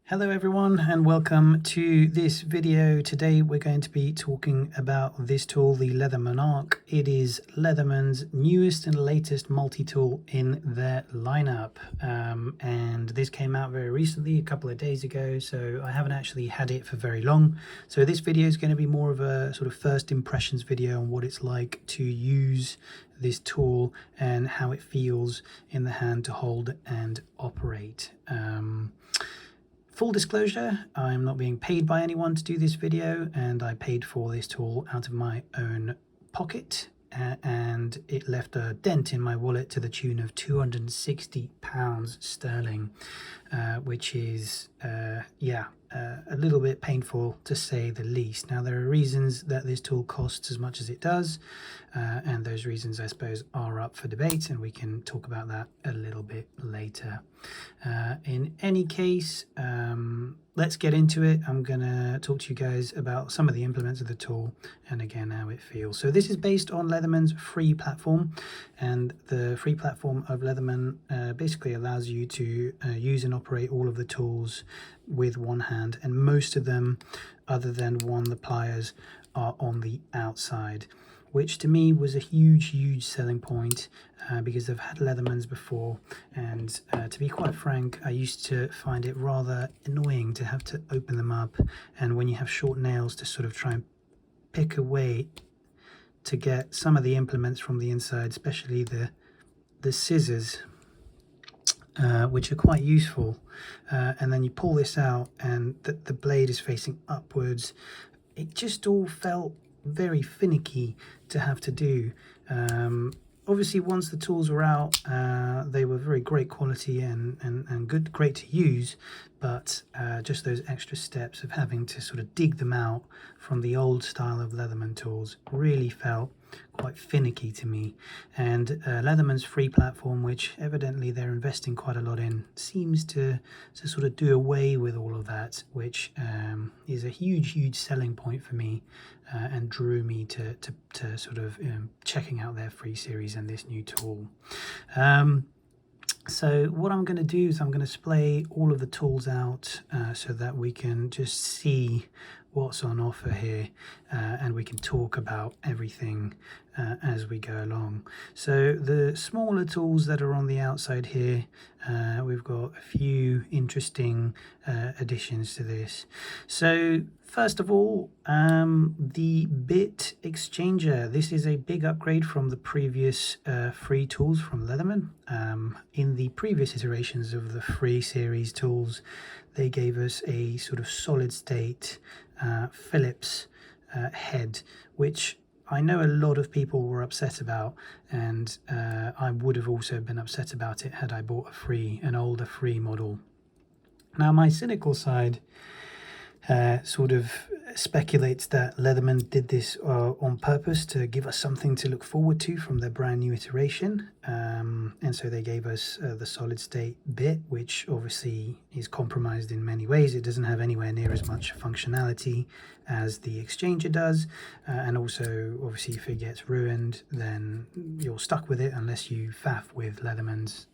Hello everyone and welcome to this video. Today we're going to be talking about this tool, the Leatherman Arc. It is Leatherman's newest and latest multi-tool in their lineup, and this came out very recently, a couple of days ago, so I haven't actually had it for very long. So this video is going to be more of a sort of first impressions video on what it's like to use this tool and how it feels in the hand to hold and operate. Full disclosure, I'm not being paid by anyone to do this video, and I paid for this tool out of my own pocket, and it left a dent in my wallet to the tune of £260 sterling, which is a little bit painful to say the least. Now, there are reasons that this tool costs as much as it does, and those reasons, I suppose, are up for debate, and we can talk about that a little bit later. In any case, let's get into it. I'm gonna talk to you guys about some of the implements of the tool and again how it feels. So this is based on Leatherman's free platform, and the free platform of Leatherman basically allows you to use and operate all of the tools with one hand, and most of them, other than one, the pliers, are on the outside, which to me was a huge selling point, because I've had Leathermans before, and to be quite frank, I used to find it rather annoying to have to open them up, and when you have short nails to sort of try and pick away to get some of the implements from the inside, especially the scissors, which are quite useful, and then you pull this out and the blade is facing upwards. It just all felt very finicky to have to do. Obviously, once the tools were out, they were very great quality and great to use, but just those extra steps of having to sort of dig them out from the old style of Leatherman tools really felt quite finicky to me. And Leatherman's free platform, which evidently they're investing quite a lot in, seems to sort of do away with all of that, which is a huge selling point for me, and drew me to sort of checking out their free series and this new tool. So what I'm going to do is I'm going to splay all of the tools out so that we can just see what's on offer here, and we can talk about everything as we go along. So the smaller tools that are on the outside here, we've got a few interesting additions to this. So first of all, the bit exchanger. This is a big upgrade from the previous free tools from Leatherman. In the previous iterations of the free series tools, they gave us a sort of solid state Phillips head, which I know a lot of people were upset about, and I would have also been upset about it had I bought an older free model. Now, my cynical side sort of speculates that Leatherman did this on purpose to give us something to look forward to from their brand new iteration, and so they gave us the solid state bit, which obviously is compromised in many ways. It doesn't have anywhere near as much functionality as the exchanger does, and also obviously if it gets ruined, then you're stuck with it unless you faff with Leatherman's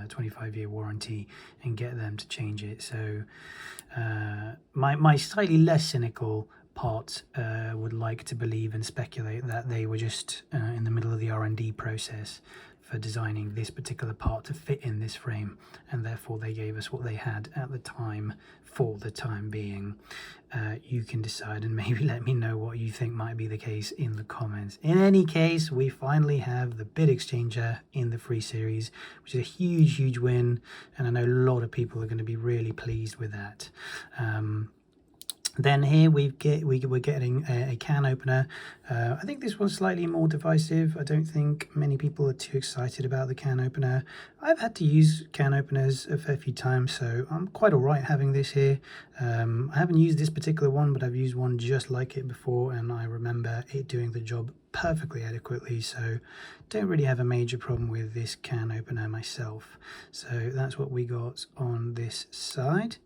25-year warranty and get them to change it. So my slightly less cynical part would like to believe and speculate that they were just in the middle of the R&D process for designing this particular part to fit in this frame, and therefore they gave us what they had at the time for the time being. You can decide and maybe let me know what you think might be the case in the comments. In any case, we finally have the bit exchanger in the free series, which is a huge win, and I know a lot of people are going to be really pleased with that. Then here we're getting a can opener. I think this one's slightly more divisive. I don't think many people are too excited about the can opener. I've had to use can openers a fair few times, so I'm quite alright having this here. I haven't used this particular one, but I've used one just like it before, and I remember it doing the job perfectly adequately, so don't really have a major problem with this can opener myself. So that's what we got on this side.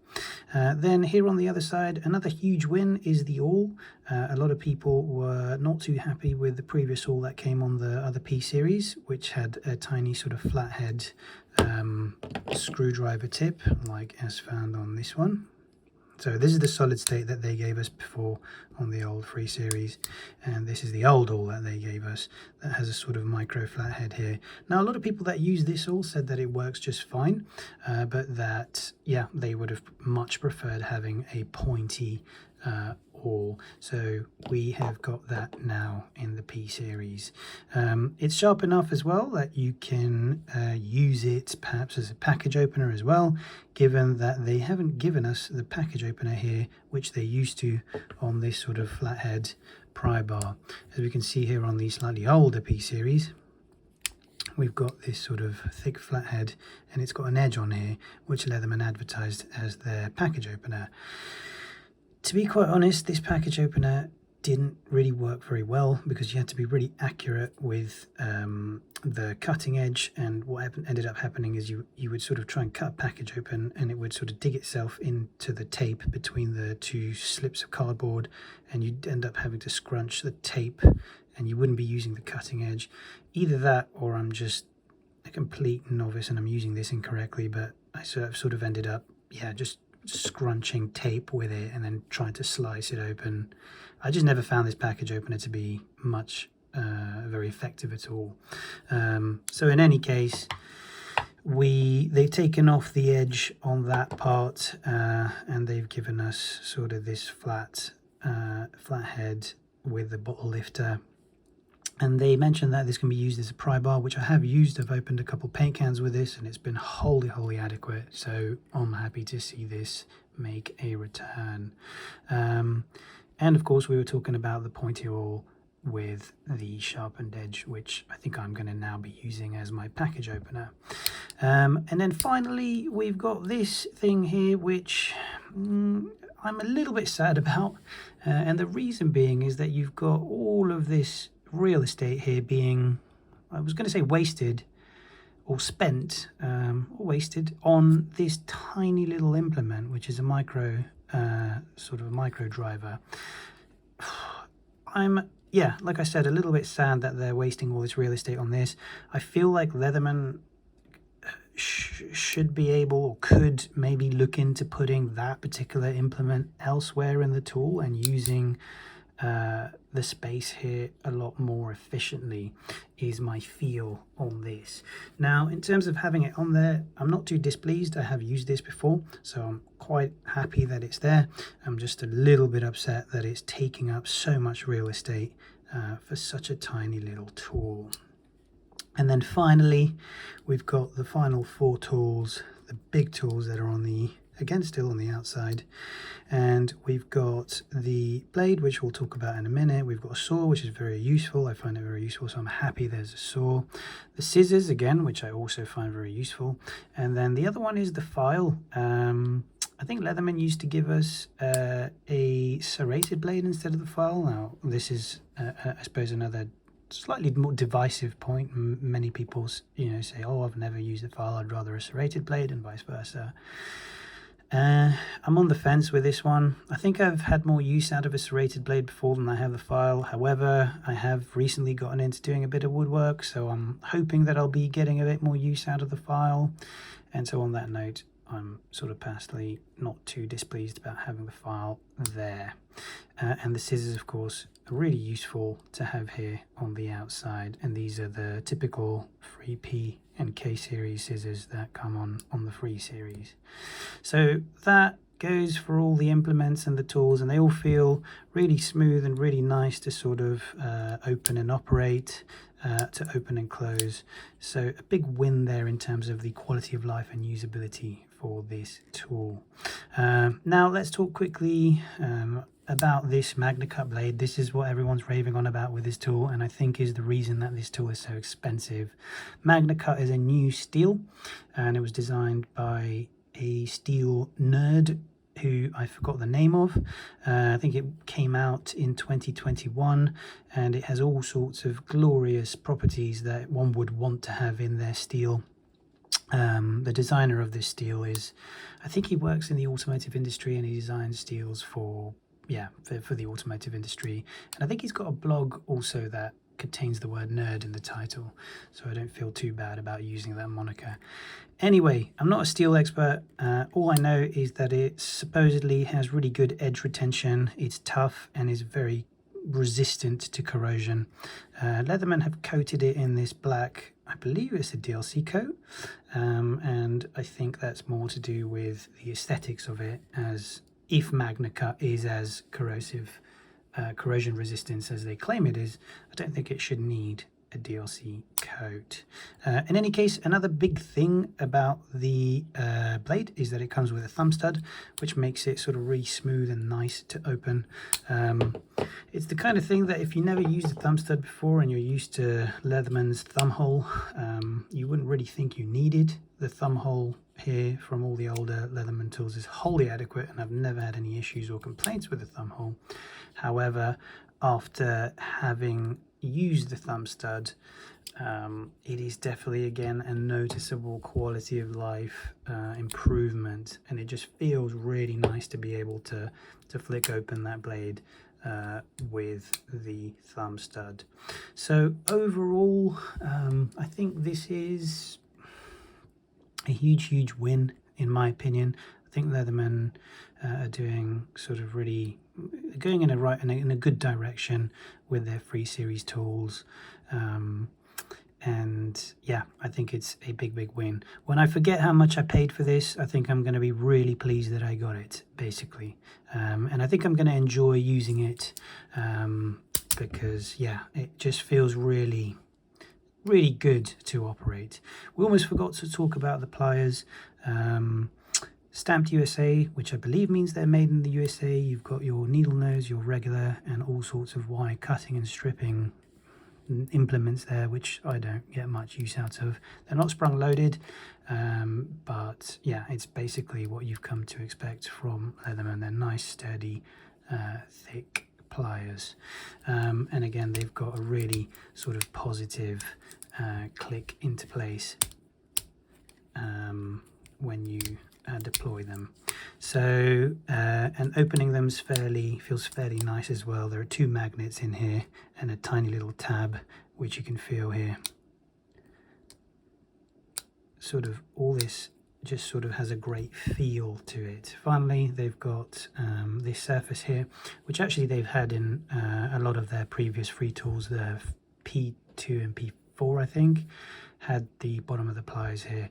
Then here on the other side, another huge win is the awl. A lot of people were not too happy with the previous awl that came on the other P series, which had a tiny sort of flathead screwdriver tip, like as found on this one. So this is the solid state that they gave us before on the old 3 Series, and this is the old awl that they gave us that has a sort of micro flathead here. Now a lot of people that use this awl said that it works just fine, but that, yeah, they would have much preferred having a pointy awl. So we have got that now in the P Series. It's sharp enough as well that you can use it perhaps as a package opener as well, given that they haven't given us the package opener here, which they used to on this sort of flathead pry bar. As we can see here on the slightly older P Series, we've got this sort of thick flathead, and it's got an edge on here, which Leatherman advertised as their package opener. To be quite honest, this package opener didn't really work very well because you had to be really accurate with the cutting edge, and what ended up happening is you would sort of try and cut a package open and it would sort of dig itself into the tape between the 2 slips of cardboard, and you'd end up having to scrunch the tape and you wouldn't be using the cutting edge. Either that, or I'm just a complete novice and I'm using this incorrectly, but I sort of ended up, yeah, just scrunching tape with it and then trying to slice it open. I just never found this package opener to be much very effective at all. So in any case, they've taken off the edge on that part, and they've given us sort of this flat head with the bottle lifter. And they mentioned that this can be used as a pry bar, which I have used. I've opened a couple paint cans with this and it's been wholly adequate. So I'm happy to see this make a return. And of course, we were talking about the pointy awl with the sharpened edge, which I think I'm going to now be using as my package opener. And then finally, we've got this thing here, which I'm a little bit sad about. And the reason being is that you've got all of this real estate here being, I was going to say wasted or spent or wasted on this tiny little implement, which is a micro sort of a micro driver. I'm, yeah, like I said, a little bit sad that they're wasting all this real estate on this. I feel like Leatherman should be able, or could maybe look into putting that particular implement elsewhere in the tool and using the space here a lot more efficiently, is my feel on this. Now, in terms of having it on there, I'm not too displeased. I have used this before, so I'm quite happy that it's there. I'm just a little bit upset that it's taking up so much real estate for such a tiny little tool. And then finally, we've got the final 4 tools, the big tools that are on the, again, still on the outside. And we've got the blade, which we'll talk about in a minute. We've got a saw, which is very useful. I find it very useful, so I'm happy there's a saw. The scissors, again, which I also find very useful. And then the other one is the file. I think Leatherman used to give us a serrated blade instead of the file. Now, this is, I suppose, another slightly more divisive point. Many people, say, oh, I've never used a file, I'd rather a serrated blade, and vice versa. I'm on the fence with this one. I think I've had more use out of a serrated blade before than I have the file. However, I have recently gotten into doing a bit of woodwork, so I'm hoping that I'll be getting a bit more use out of the file. And so on that note, I'm sort of personally not too displeased about having the file there. And the scissors, of course, are really useful to have here on the outside. And these are the typical 3P and K series scissors that come on the 3 Series. So that goes for all the implements and the tools, and they all feel really smooth and really nice to sort of open and operate, to open and close. So a big win there in terms of the quality of life and usability for this tool. Now let's talk quickly about this Magna Cut blade. This is what everyone's raving on about with this tool, and I think is the reason that this tool is so expensive. Magna Cut is a new steel, and it was designed by a steel nerd who I forgot the name of. I think it came out in 2021, and it has all sorts of glorious properties that one would want to have in their steel. The designer of this steel is, I think he works in the automotive industry, and he designs steels for the automotive industry. And I think he's got a blog also that contains the word nerd in the title, so I don't feel too bad about using that moniker. Anyway, I'm not a steel expert. All I know is that it supposedly has really good edge retention. It's tough and is very resistant to corrosion. Leatherman have coated it in this black, I believe it's a DLC coat, and I think that's more to do with the aesthetics of it, as if Magna Cut is as corrosive, corrosion resistance as they claim it is, I don't think it should need a DLC coat. In any case, another big thing about the blade is that it comes with a thumb stud, which makes it sort of really smooth and nice to open. It's the kind of thing that if you never used a thumb stud before and you're used to Leatherman's thumb hole, you wouldn't really think you needed. The thumb hole here from all the older Leatherman tools is wholly adequate, and I've never had any issues or complaints with the thumb hole. However, after having used the thumb stud, it is definitely again a noticeable quality of life improvement, and it just feels really nice to be able to flick open that blade with the thumb stud. So overall, I think this is a huge win in my opinion. I think Leatherman are doing sort of really going in a good direction with their free series tools, and yeah, I think it's a big win. When I forget how much I paid for this, I think I'm going to be really pleased that I got it, basically, and I think I'm going to enjoy using it, because yeah, it just feels really good to operate. We almost forgot to talk about the pliers. Stamped USA, which I believe means they're made in the USA. You've got your needle nose, your regular, and all sorts of wire cutting and stripping implements there, which I don't get much use out of. They're not sprung loaded, but yeah, it's basically what you've come to expect from Leatherman. They're nice, sturdy, thick pliers, and again, they've got a really sort of positive click into place when you deploy them. So and opening them feels fairly nice as well. There are two magnets in here and a tiny little tab which you can feel here. Sort of all this just sort of has a great feel to it. Finally, they've got this surface here, which actually they've had in a lot of their previous free tools. The P2 and P4 I think had the bottom of the pliers here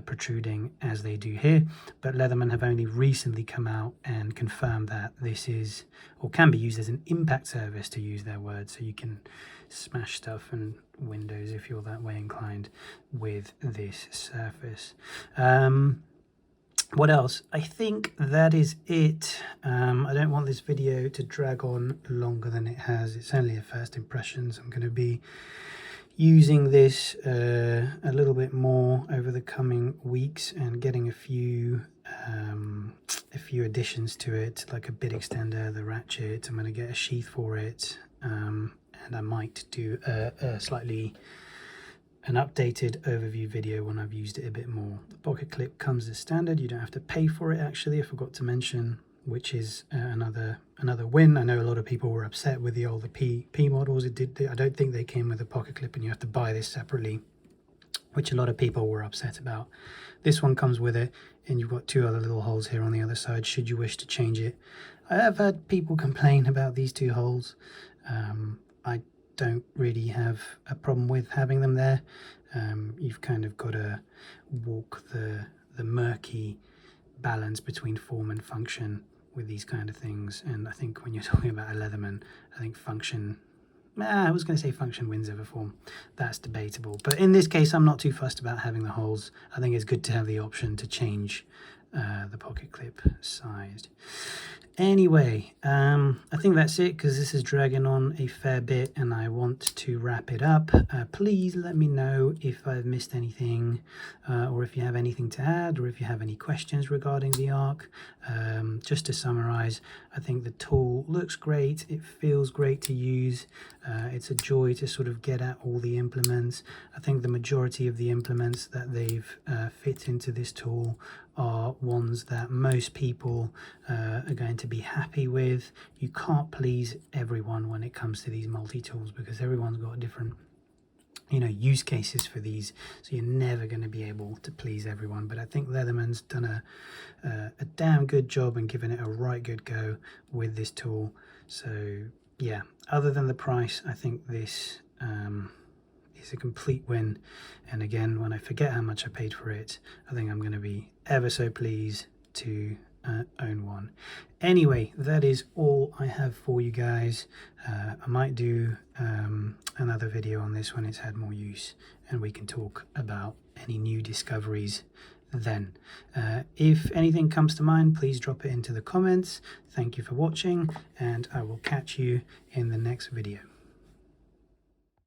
protruding as they do here, but Leatherman have only recently come out and confirmed that this is, or can be used as an impact surface, to use their words, so you can smash stuff and windows if you're that way inclined with this surface. What else? I think that is it. I don't want this video to drag on longer than it has. It's only a first impressions. I'm going to be using this a little bit more over the coming weeks and getting a few additions to it, like a bit extender, the ratchet. I'm going to get a sheath for it, and I might do an updated overview video when I've used it a bit more. The pocket clip comes as standard. You don't have to pay for it, actually, I forgot to mention, which is another win. I know a lot of people were upset with the older P models. I don't think they came with a pocket clip and you have to buy this separately, which a lot of people were upset about. This one comes with it, and you've got two other little holes here on the other side should you wish to change it. I have had people complain about these two holes. I don't really have a problem with having them there. You've kind of got to walk the murky balance between form and function with these kind of things, and I think when you're talking about a Leatherman, I think function, I was going to say function wins over form. That's debatable, but in this case I'm not too fussed about having the holes. I think it's good to have the option to change the pocket clip size. Anyway, I think that's it, because this is dragging on a fair bit and I want to wrap it up. Please let me know if I've missed anything, or if you have anything to add, or if you have any questions regarding the ARC. just to summarize, I think the tool looks great, it feels great to use, it's a joy to sort of get at all the implements. I think the majority of the implements that they've fit into this tool are ones that most people are going to be happy with. You can't please everyone when it comes to these multi-tools because everyone's got a different use cases for these, so you're never going to be able to please everyone. But I think Leatherman's done a damn good job and given it a right good go with this tool. So yeah, other than the price, I think this is a complete win. And again, when I forget how much I paid for it, I think I'm going to be ever so pleased to own one. Anyway, that is all I have for you guys. I might do another video on this when it's had more use and we can talk about any new discoveries then. If anything comes to mind, please drop it into the comments. Thank you for watching, and I will catch you in the next video.